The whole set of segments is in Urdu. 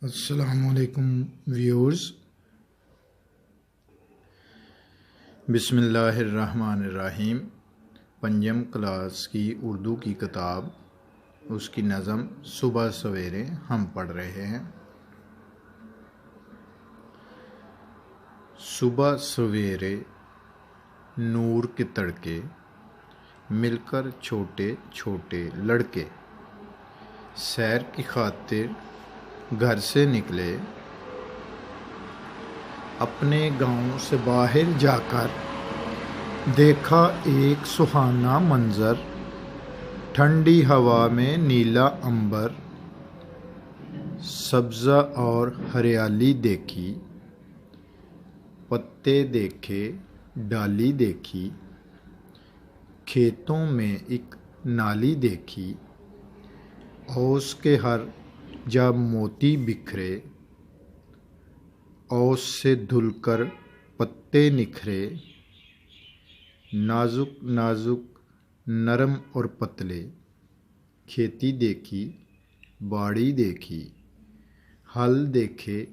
السلام علیکم ویورز، بسم اللہ الرحمن الرحیم۔ پنجم کلاس کی اردو کی کتاب، اس کی نظم صبح سویرے ہم پڑھ رہے ہیں۔ صبح سویرے نور کے تڑکے، مل کر چھوٹے چھوٹے لڑکے، سیر کی خاطر گھر سے نکلے۔ اپنے گاؤں سے باہر جا کر دیکھا ایک سہانا منظر، ٹھنڈی ہوا میں نیلا عنبر، سبزہ اور ہریالی دیکھی، پتے دیکھے ڈالی دیکھی، کھیتوں میں ایک نالی دیکھی، اوس کے ہر جا موتی بکھرے، اوس سے دھل کر پتے نکھرے، نازک نازک نرم اور پتلے، کھیتی دیکھی باڑی دیکھی، ہل دیکھے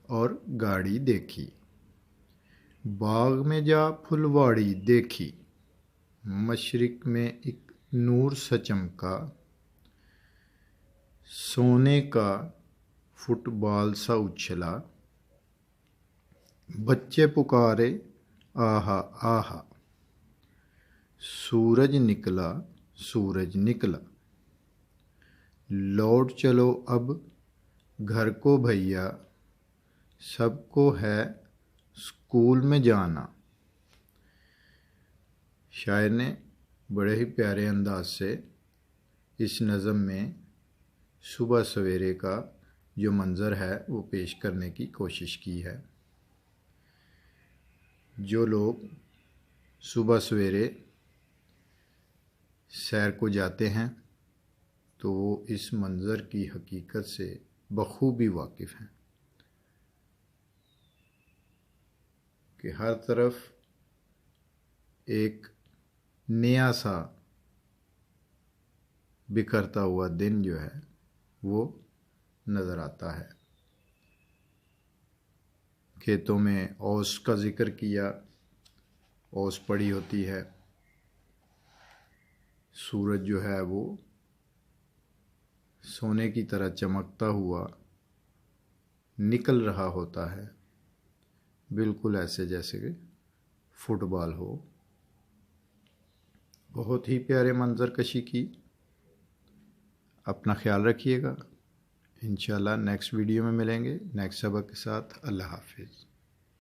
اور گاڑی دیکھی، باغ میں جا پھلواڑی دیکھی، مشرق میں ایک نور سا چمکا، سونے کا فٹ بال سا اچھلا، بچے پکارے آہا آہا، سورج نکلا سورج نکلا، لوٹ چلو اب گھر کو بھیا، سب کو ہے اسکول میں جانا۔ شاعر نے بڑے ہی پیارے انداز سے اس نظم میں صبح سویرے کا جو منظر ہے وہ پیش کرنے کی کوشش کی ہے۔ جو لوگ صبح سویرے سیر کو جاتے ہیں تو وہ اس منظر کی حقیقت سے بخوبی واقف ہیں کہ ہر طرف ایک نیا سا بکھرتا ہوا دن جو ہے وہ نظر آتا ہے۔ کھیتوں میں اوس کا ذکر کیا، اوس پڑی ہوتی ہے، سورج جو ہے وہ سونے کی طرح چمکتا ہوا نکل رہا ہوتا ہے، بالکل ایسے جیسے کہ فٹ بال ہو۔ بہت ہی پیارے منظر کشی کی۔ اپنا خیال رکھیے گا، انشاءاللہ نیکسٹ ویڈیو میں ملیں گے نیکسٹ سبق کے ساتھ۔ اللہ حافظ۔